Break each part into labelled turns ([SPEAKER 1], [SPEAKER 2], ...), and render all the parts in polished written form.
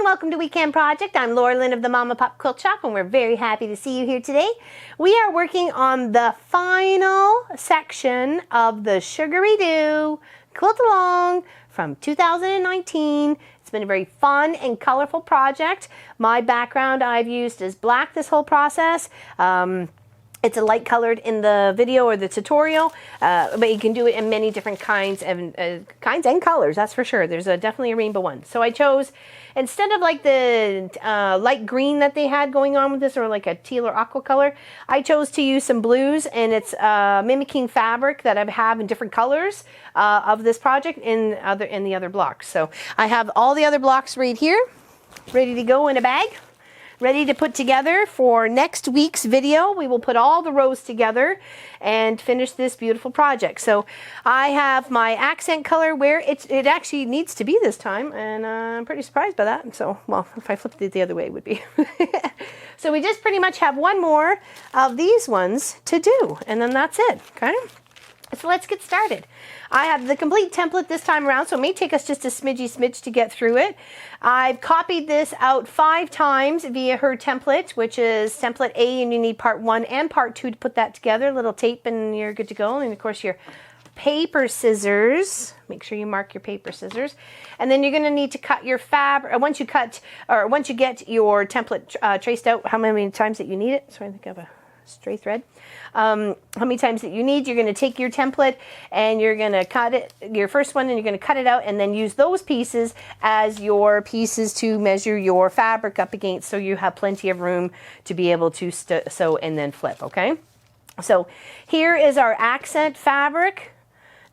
[SPEAKER 1] Welcome to Weekend Project. I'm Laura Lynn of the Mama Pop Quilt Shop, and we're very happy to see you here today. We are working on the final section of the Sugaridoo Quilt Along from 2019. It's been a very fun and colorful project. My background I've used is black this whole process. It's a light colored in the video or the tutorial, but you can do it in many different kinds and colors, that's for sure. There's definitely a rainbow one. So I chose, instead of like the light green that they had going on with this, or like a teal or aqua color, I chose to use some blues, and it's mimicking fabric that I have in different colors of this project in the other blocks. So I have all the other blocks right here, ready to go in a bag, ready to put together for next week's video. We will put all the rows together and finish this beautiful project. So I have my accent color where it actually needs to be this time, and I'm pretty surprised by that. So, well, if I flipped it the other way, it would be. So we just pretty much have one more of these ones to do, and then that's it, okay? So let's get started. I have the complete template this time around, so it may take us just a smidge to get through it. I've copied this out 5 times via her template, which is template A, and you need part 1 and part 2 to put that together. A little tape and you're good to go. And of course your paper scissors. Make sure you mark your paper scissors. And then you're going to need to cut your fabric. Once you get your template traced out, how many times that you need it. So I think I have a stray thread. How many times that you need, you're going to take your template and you're going to cut it, your first one, and you're going to cut it out, and then use those pieces as your pieces to measure your fabric up against, so you have plenty of room to be able to sew and then flip, okay? So here is our accent fabric.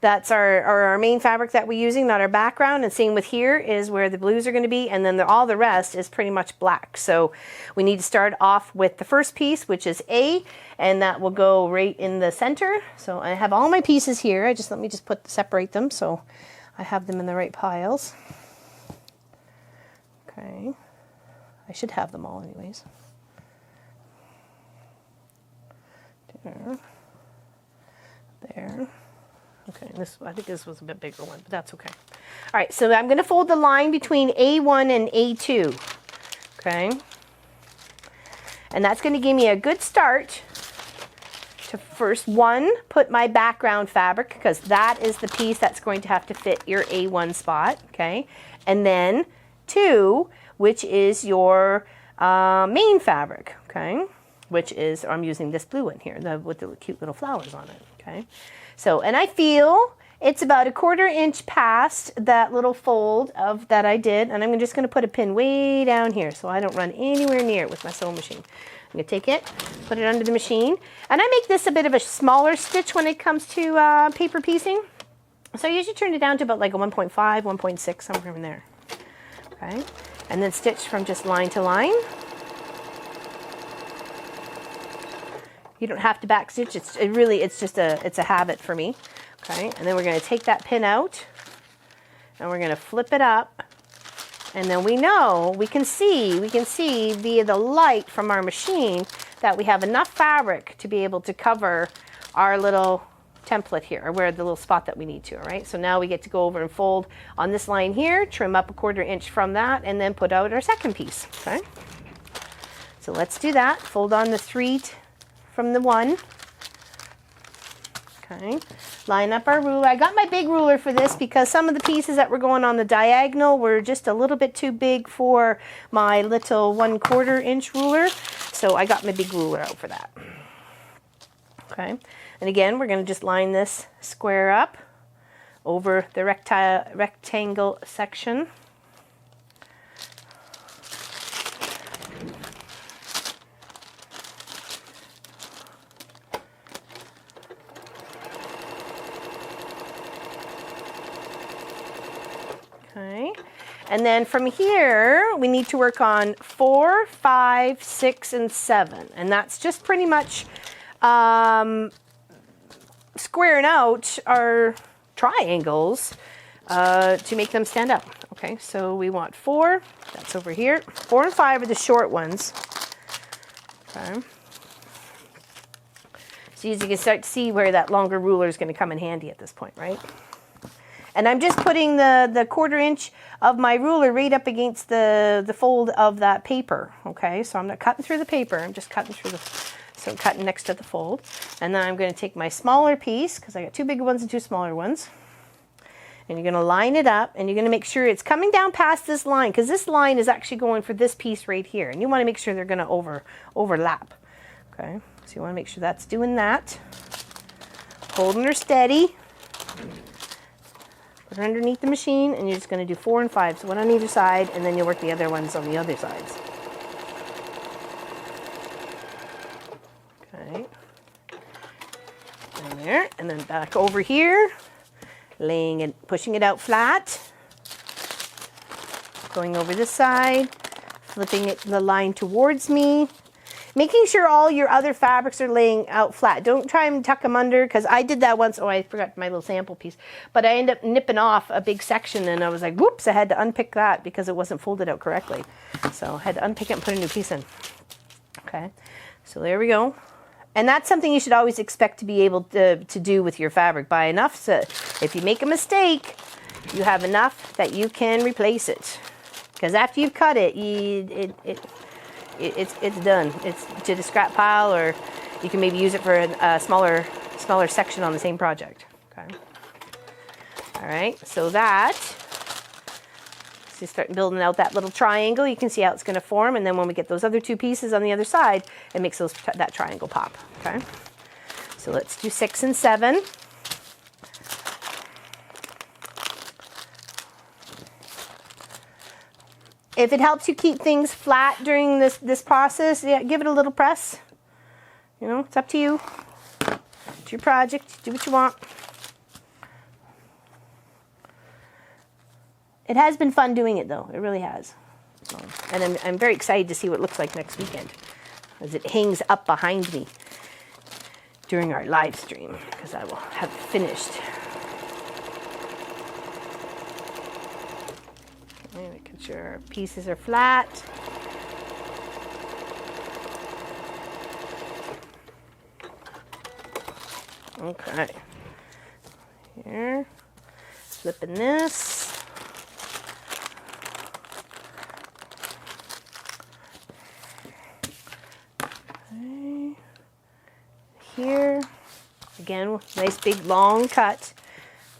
[SPEAKER 1] That's our main fabric that we're using, not our background. And same with here is where the blues are going to be, and then all the rest is pretty much black. So we need to start off with the first piece, which is A, and that will go right in the center. So I have all my pieces here. Let me just separate them so I have them in the right piles. Okay, I should have them all anyways. There. Okay, I think this was a bit bigger one, but that's okay. All right, so I'm going to fold the line between A1 and A2, okay? And that's going to give me a good start to first, 1, put my background fabric, because that is the piece that's going to have to fit your A1 spot, okay? And then 2, which is your main fabric, okay? Which is, I'm using this blue one here, with the cute little flowers on it, okay? So, and I feel it's about 1/4 inch past that little fold that I did, and I'm just going to put a pin way down here so I don't run anywhere near it with my sewing machine. I'm going to take it, put it under the machine, and I make this a bit of a smaller stitch when it comes to paper piecing. So I usually turn it down to about like a 1.5, 1.6, somewhere in there. Okay, and then stitch from just line to line. You don't have to back stitch. It's a habit for me. Okay, and then we're going to take that pin out, and we're going to flip it up, and then we can see via the light from our machine that we have enough fabric to be able to cover our little template here, or where the little spot that we need to. All right, so now we get to go over and fold on this line here, trim up 1/4 inch from that, and then put out our second piece. Okay, so let's do that. Fold on the 3 from the 1. Okay, line up our ruler. I got my big ruler for this because some of the pieces that were going on the diagonal were just a little bit too big for my little 1/4 inch ruler, so I got my big ruler out for that. Okay, and again, we're going to just line this square up over the rectangle section. Okay, and then from here we need to work on 4, 5, 6, and 7, and that's just pretty much squaring out our triangles to make them stand up. Okay, so we want 4. That's over here. 4 and 5 are the short ones. Okay. So you can start to see where that longer ruler is going to come in handy at this point, right? And I'm just putting the 1/4 inch of my ruler right up against the fold of that paper. Okay, so I'm not cutting through the paper. I'm just cutting through so I'm cutting next to the fold. And then I'm going to take my smaller piece, because I got 2 big ones and 2 smaller ones. And you're going to line it up, and you're going to make sure it's coming down past this line, because this line is actually going for this piece right here. And you want to make sure they're going to overlap. Okay, so you want to make sure that's doing that. Holding her steady. Put her underneath the machine, and you're just going to do 4 and 5. So one on either side, and then you'll work the other ones on the other sides. Okay. And there, and then back over here. Laying it, pushing it out flat, going over this side, flipping the line towards me, making sure all your other fabrics are laying out flat. Don't try and tuck them under, because I did that once. Oh, I forgot my little sample piece, but I ended up nipping off a big section, and I was like, whoops, I had to unpick that because it wasn't folded out correctly. So I had to unpick it and put a new piece in. Okay, so there we go. And that's something you should always expect to be able to do with your fabric. Buy enough so if you make a mistake, you have enough that you can replace it. Because after you've cut it, it's done. It's to the scrap pile, or you can maybe use it for a smaller section on the same project. Okay. All right. So that. So you start building out that little triangle. You can see how it's going to form, and then when we get those other 2 pieces on the other side, it makes that triangle pop. Okay, so let's do 6 and 7. If it helps you keep things flat during this process, yeah, give it a little press. You know, it's up to you. It's your project. Do what you want. It has been fun doing it, though. It really has. So, and I'm very excited to see what it looks like next weekend, as it hangs up behind me during our live stream, because I will have it finished. Okay, making sure our pieces are flat. Okay. Here. Flipping this. Here, again, nice big long cut.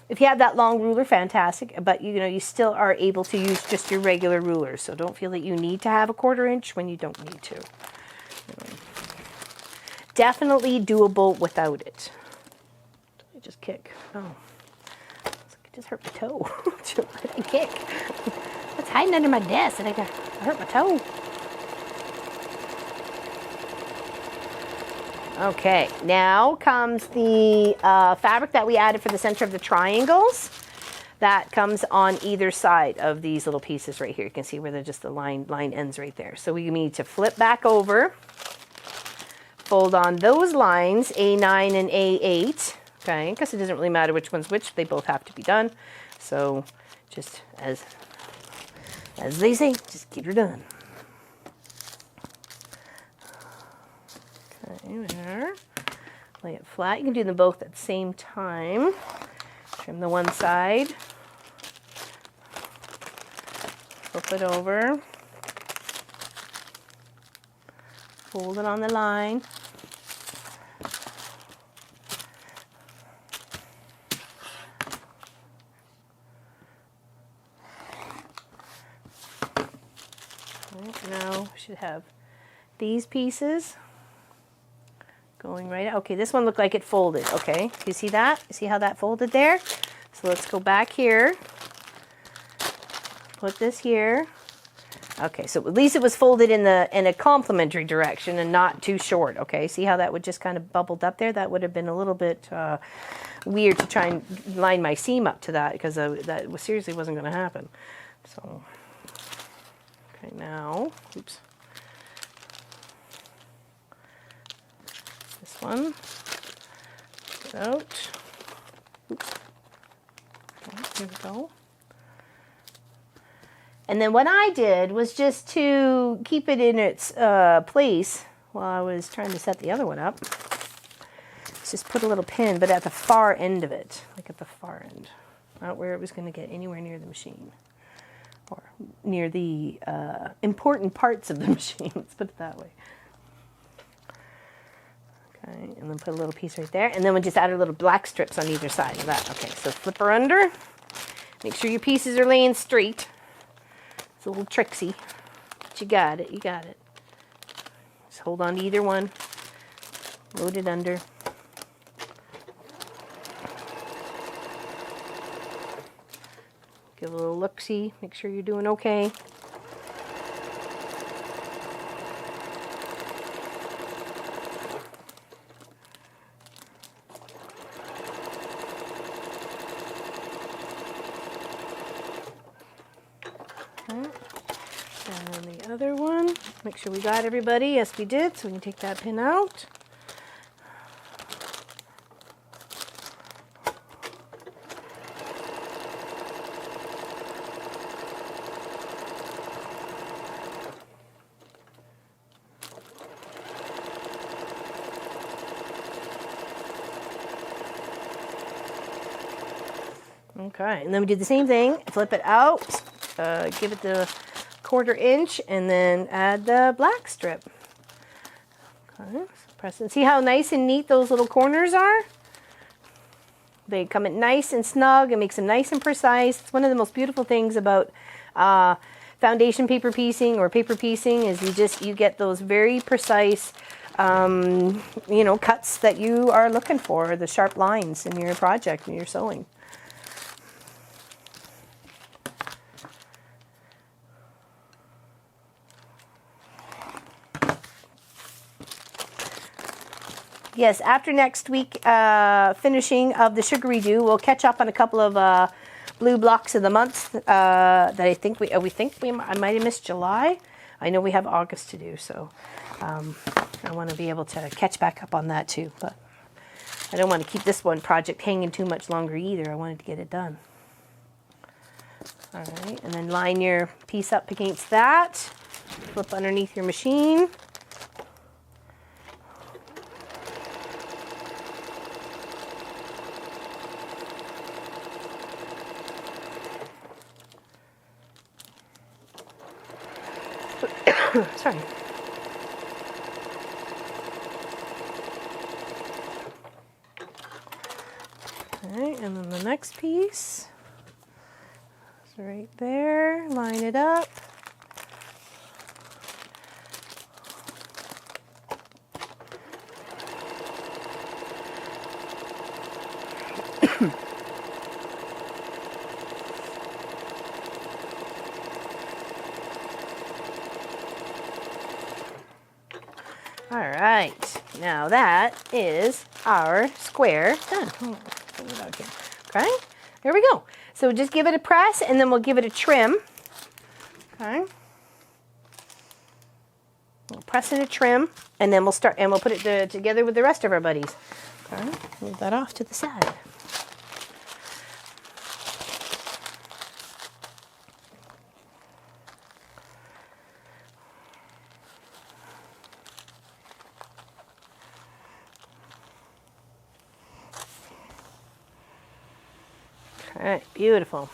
[SPEAKER 1] If you have that long ruler, fantastic, but you still are able to use just your regular ruler, so don't feel that you need to have a 1/4 inch when you don't need to. Definitely doable without it. I just kick. Oh, I just hurt my toe. What did I kick? It's hiding under my desk, and I hurt my toe. Okay, now comes the fabric that we added for the center of the triangles. That comes on either side of these little pieces right here. You can see where just the line ends right there. So we need to flip back over, fold on those lines, A9 and A8. Okay, because it doesn't really matter which one's which. They both have to be done. So just as they say, just get her done. Okay, there. Lay it flat. You can do them both at the same time. Trim the one side. Flip it over. Fold it on the line. Right, now we should have these pieces going right out. Okay, this one looked like it folded. Okay, you see that? You see how that folded there? So let's go back here. Put this here. Okay, so at least it was folded in a complementary direction and not too short. Okay, see how that would just kind of bubbled up there? That would have been a little bit weird to try and line my seam up to that, because that seriously wasn't going to happen. So, okay, now, oops. This one. out. Oops. Okay, here we go. And then what I did was just to keep it in its place while I was trying to set the other one up. Just put a little pin, but at the far end of it, like at the far end, not where it was going to get anywhere near the machine or near the important parts of the machine. Let's put it that way. Okay, and then put a little piece right there, and then we just add our little black strips on either side of that. Okay, so flip her under. Make sure your pieces are laying straight. It's a little tricksy, but you got it. You got it. Just hold on to either one. Load it under. Give a little look-see. Make sure you're doing okay. And then the other one, make sure we got everybody. Yes, we did, so we can take that pin out. Okay, and then we do the same thing, flip it out, give it the 1/4 inch, and then add the black strip. Okay, so press and see how nice and neat those little corners are? They come in nice and snug, it makes them nice and precise. It's one of the most beautiful things about foundation paper piecing or paper piecing is you get those very precise cuts that you are looking for, the sharp lines in your project and your sewing. Yes, after next week finishing of the Sugaridoo, we'll catch up on a couple of blue blocks of the month that I think I might have missed July. I know we have August to do, so I want to be able to catch back up on that too. But I don't want to keep this one project hanging too much longer either. I wanted to get it done. All right, and then line your piece up against that. Flip underneath your machine. Sorry. Okay, and then the next piece is right there. Line it up. All right, now that is our square done. Okay, there we go. So just give it a press and then we'll give it a trim. Okay. We'll press and a trim and then we'll put it together with the rest of our buddies. Okay, move that off to the side. All right, beautiful.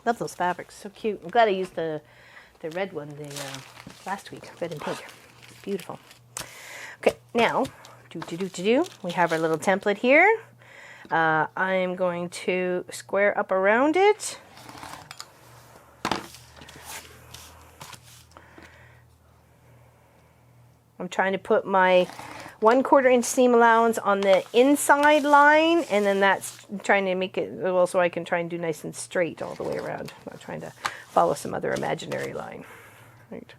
[SPEAKER 1] Love those fabrics, so cute. I'm glad I used the red one last week, red and pink. It's beautiful. Okay, now, we have our little template here. I'm going to square up around it. I'm trying to put my 1/4 inch seam allowance on the inside line, and then that's trying to make it, well, so I can try and do nice and straight all the way around. I'm not trying to follow some other imaginary line. Right.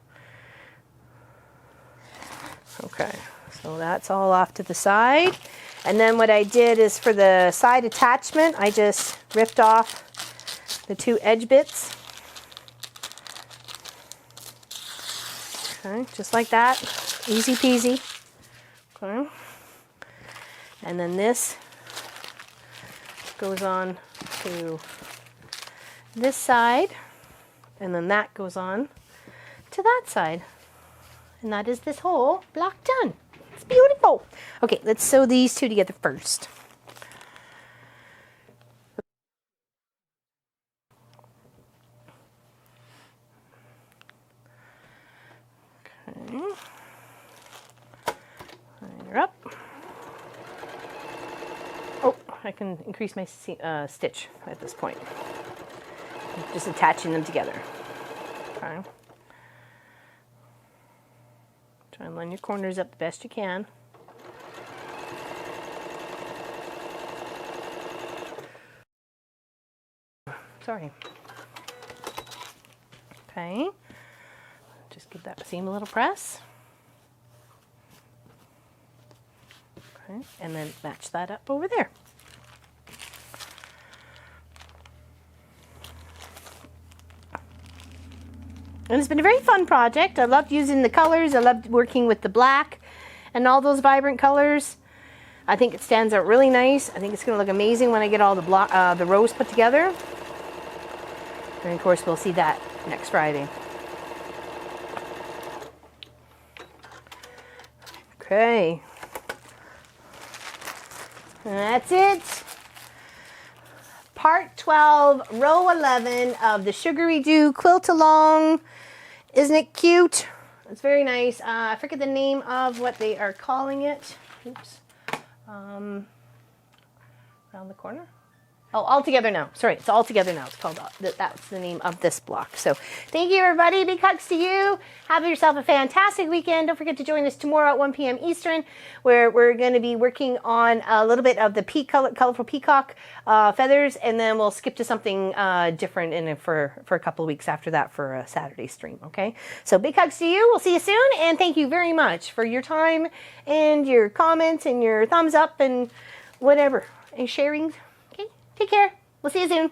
[SPEAKER 1] Okay, so that's all off to the side. And then what I did is for the side attachment, I just ripped off the 2 edge bits. Okay, just like that. Easy peasy. Okay. And then this goes on to this side, and then that goes on to that side. And that is this whole block done. It's beautiful. Okay, let's sew these two together first. Okay. Line her up. Oh, I can increase my stitch at this point. Just attaching them together. Okay. Try and line your corners up the best you can. Sorry. Okay. Just give that seam a little press. Okay. And then match that up over there. And it's been a very fun project. I loved using the colors. I loved working with the black and all those vibrant colors. I think it stands out really nice. I think it's going to look amazing when I get all the rows put together. And of course, we'll see that next Friday. Okay. And that's it. Part 12, row 11 of the Sugaridoo Quilt Along. Isn't it cute? It's very nice. I forget the name of what they are calling it. Oops. Around the corner. Oh, All Together Now. Sorry, it's All Together Now. It's called, that's the name of this block. So thank you, everybody. Big hugs to you. Have yourself a fantastic weekend. Don't forget to join us tomorrow at 1 p.m. Eastern, where we're going to be working on a little bit of the colorful peacock feathers, and then we'll skip to something different for a couple of weeks after that for a Saturday stream, okay? So big hugs to you. We'll see you soon, and thank you very much for your time and your comments and your thumbs up and whatever, and sharing. Take care. We'll see you soon.